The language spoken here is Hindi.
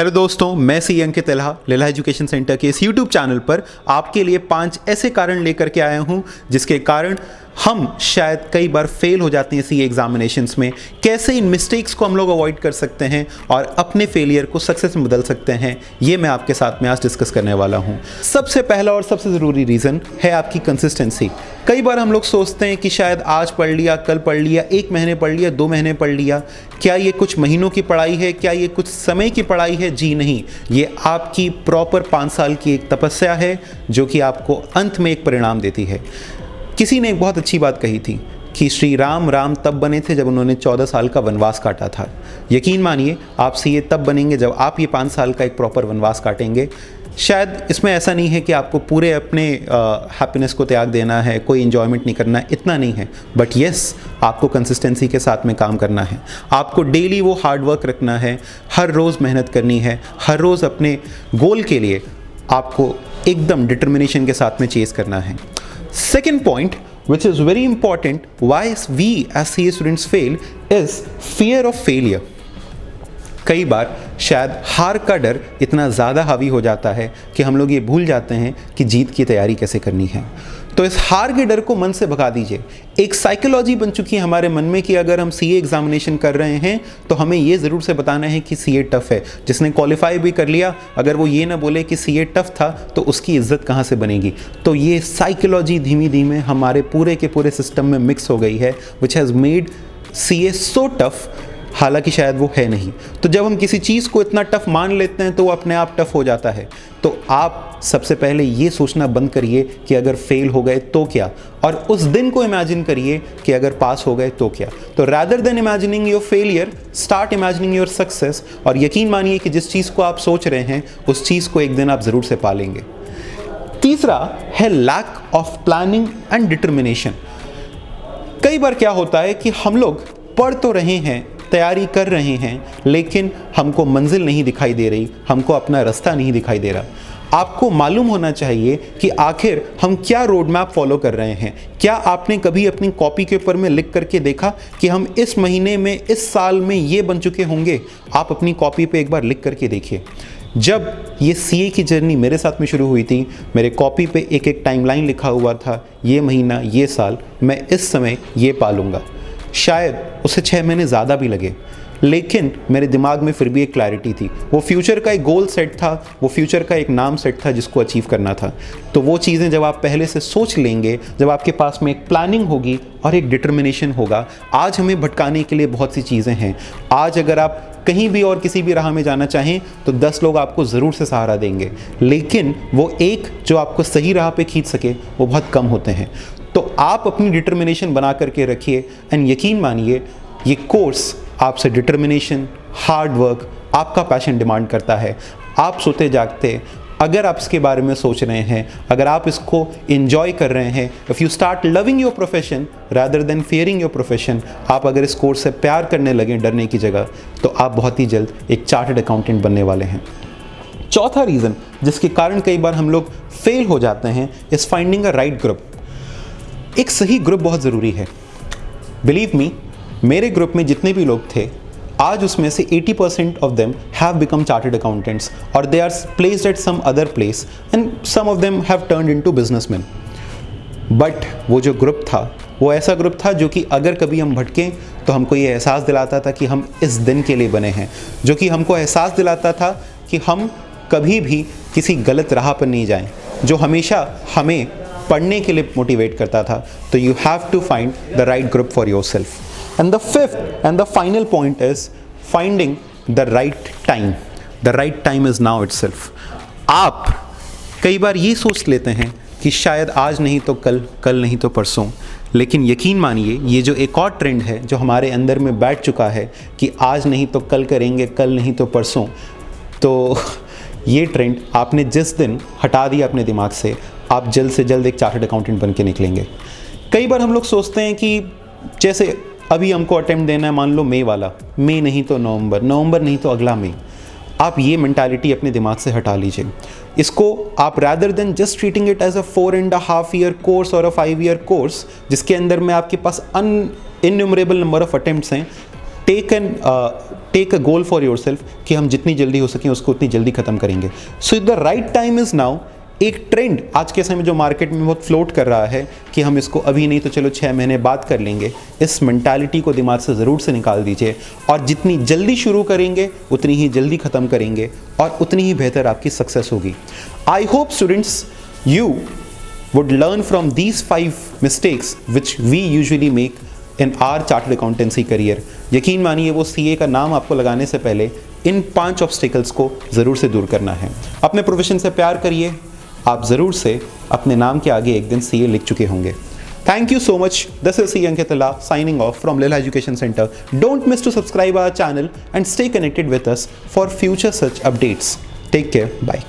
हेलो दोस्तों, मैं सी अंकित लेला एजुकेशन सेंटर के इस यूट्यूब चैनल पर आपके लिए 5 ऐसे कारण लेकर के आया हूं जिसके कारण हम शायद कई बार फेल हो जाते हैं सी एग्जामिनेशंस में। कैसे इन मिस्टेक्स को हम लोग अवॉइड कर सकते हैं और अपने फेलियर को सक्सेस में बदल सकते हैं, ये मैं आपके साथ में आज डिस्कस करने वाला हूं। सबसे पहला और सबसे ज़रूरी रीज़न है आपकी कंसिस्टेंसी। कई बार हम लोग सोचते हैं कि शायद आज पढ़ लिया, कल पढ़ लिया, 1 महीने पढ़ लिया, 2 महीने पढ़ लिया। क्या ये कुछ महीनों की पढ़ाई है? क्या ये कुछ समय की पढ़ाई है? जी नहीं, ये आपकी प्रॉपर 5 साल की एक तपस्या है जो कि आपको अंत में एक परिणाम देती है। किसी ने एक बहुत अच्छी बात कही थी कि श्री राम तब बने थे जब उन्होंने 14 साल का वनवास काटा था। यकीन मानिए आप सीए तब बनेंगे जब आप ये 5 साल का एक प्रॉपर वनवास काटेंगे। शायद इसमें ऐसा नहीं है कि आपको पूरे अपने हैप्पीनेस को त्याग देना है, कोई इन्जॉयमेंट नहीं करना है, इतना नहीं है। बट येस, आपको कंसिस्टेंसी के साथ में काम करना है। आपको डेली वो हार्ड वर्क रखना है, हर रोज़ मेहनत करनी है, हर रोज़ अपने गोल के लिए आपको एकदम डिटर्मिनेशन के साथ में चेज़ करना है। Second point, which is very important, why we as CA students fail is fear of failure. कई बार शायद हार का डर इतना ज़्यादा हावी हो जाता है कि हम लोग ये भूल जाते हैं कि जीत की तैयारी कैसे करनी है। तो इस हार के डर को मन से भगा दीजिए। एक साइकोलॉजी बन चुकी है हमारे मन में कि अगर हम सीए एग्जामिनेशन कर रहे हैं तो हमें ये ज़रूर से बताना है कि सीए टफ़ है। जिसने क्वालिफाई भी कर लिया, अगर वो ये ना बोले कि सीए टफ़ था तो उसकी इज्जत कहाँ से बनेगी। तो ये साइकोलॉजी धीमे धीमे हमारे पूरे के पूरे सिस्टम में मिक्स हो गई है, which has made CA so tough, हालांकि शायद वो है नहीं। तो जब हम किसी चीज़ को इतना टफ मान लेते हैं तो वो अपने आप टफ हो जाता है। तो आप सबसे पहले ये सोचना बंद करिए कि अगर फेल हो गए तो क्या, और उस दिन को इमेजिन करिए कि अगर पास हो गए तो क्या। तो rather than imagining your failure, start imagining your success. और यकीन मानिए कि जिस चीज़ को आप सोच रहे हैं उस चीज़ को एक दिन आप ज़रूर से पालेंगे। तीसरा है lack of planning and determination. कई बार क्या होता है कि हम लोग पढ़ तो रहे हैं, तैयारी कर रहे हैं, लेकिन हमको मंजिल नहीं दिखाई दे रही, हमको अपना रास्ता नहीं दिखाई दे रहा। आपको मालूम होना चाहिए कि आखिर हम क्या रोड मैप फॉलो कर रहे हैं। क्या आपने कभी अपनी कॉपी के ऊपर में लिख करके देखा कि हम इस महीने में, इस साल में ये बन चुके होंगे? आप अपनी कॉपी पे एक बार लिख करके देखिए। जब ये सीए की जर्नी मेरे साथ में शुरू हुई थी, मेरे कॉपी पे एक एक टाइमलाइन लिखा हुआ था, ये महीना, ये साल, मैं इस समय ये पालूंगा। शायद उससे 6 महीने ज़्यादा भी लगे, लेकिन मेरे दिमाग में फिर भी एक क्लैरिटी थी। वो फ्यूचर का एक गोल सेट था, वो फ्यूचर का एक नाम सेट था जिसको अचीव करना था। तो वो चीज़ें जब आप पहले से सोच लेंगे, जब आपके पास में एक प्लानिंग होगी और एक डिटर्मिनेशन होगा। आज हमें भटकाने के लिए बहुत सी चीज़ें हैं। आज अगर आप कहीं भी और किसी भी राह में जाना चाहें तो 10 लोग आपको ज़रूर से सहारा देंगे, लेकिन वो एक जो आपको सही राह पे खींच सके वो बहुत कम होते हैं। तो आप अपनी डिटर्मिनेशन बना करके रखिए एंड यकीन मानिए ये कोर्स आपसे डिटर्मिनेशन, हार्ड वर्क, आपका पैशन डिमांड करता है। आप सोते जागते अगर आप इसके बारे में सोच रहे हैं, अगर आप इसको एंजॉय कर रहे हैं, if you start loving your profession rather than fearing your profession, आप अगर इस कोर्स से प्यार करने लगें डरने की जगह, तो आप बहुत ही जल्द एक चार्टर्ड अकाउंटेंट बनने वाले हैं। चौथा रीज़न जिसके कारण कई बार हम लोग फेल हो जाते हैं is finding a right group. एक सही ग्रुप बहुत ज़रूरी है। बिलीव मी, मेरे ग्रुप में जितने भी लोग थे, आज उसमें से 80% of them have become chartered accountants और they are placed at some other place and some of them have turned into businessman. But वो जो ग्रुप था वो ऐसा ग्रुप था जो कि अगर कभी हम भटकें तो हमको ये एहसास दिलाता था कि हम इस दिन के लिए बने हैं, जो कि हमको एहसास दिलाता था कि हम कभी भी किसी गलत राह पर नहीं जाएं, जो हमेशा हमें पढ़ने के लिए मोटिवेट करता था। तो you have to find the right group for your self. And the fifth and the final point is finding the right time. The right time is now itself. आप कई बार ये सोच लेते हैं कि शायद आज नहीं तो कल, कल नहीं तो परसों, लेकिन यकीन मानिए ये जो एक और ट्रेंड है जो हमारे अंदर में बैठ चुका है कि आज नहीं तो कल करेंगे, कल नहीं तो परसों, तो ये ट्रेंड आपने जिस दिन हटा दिया अपने दिमाग से, आप जल्द से जल्द एक चार्टर्ड अकाउंटेंट बन के निकलेंगे। कई बार हम लोग सोचते हैं कि जैसे अभी हमको अटेम्प्ट देना है, मान लो मई वाला, मई नहीं तो नवंबर, नवंबर नहीं तो अगला मई। आप ये मेंटालिटी अपने दिमाग से हटा लीजिए। इसको आप rather than just treating it as a 4.5 year course और अ 5 ईयर कोर्स जिसके अंदर में आपके पास इनन्यूमरेबल नंबर ऑफ अटेम्प्ट्स हैं, take an take a goal for your self कि हम जितनी जल्दी हो सके उसको उतनी जल्दी खत्म करेंगे। So the right time is now. एक ट्रेंड आज के समय में जो मार्केट में बहुत फ्लोट कर रहा है कि हम इसको अभी नहीं तो चलो 6 महीने बाद कर लेंगे, इस मेंटालिटी को दिमाग से ज़रूर से निकाल दीजिए और जितनी जल्दी शुरू करेंगे उतनी ही जल्दी ख़त्म करेंगे और उतनी ही बेहतर आपकी सक्सेस होगी। I hope students you would learn from these 5 mistakes which we usually make in our chartered accountancy career। यकीन मानिए वो CA का नाम आपको लगाने से पहले इन 5 ऑब्स्टिकल्स को ज़रूर से दूर करना है। अपने प्रोफेशन से प्यार करिए, आप ज़रूर से अपने नाम के आगे एक दिन CA लिख चुके होंगे। Thank you so much. This is C. Ankit Lalla signing off from Leela Education Center. Don't miss to subscribe our channel and stay connected with us for future such updates. Take care. Bye.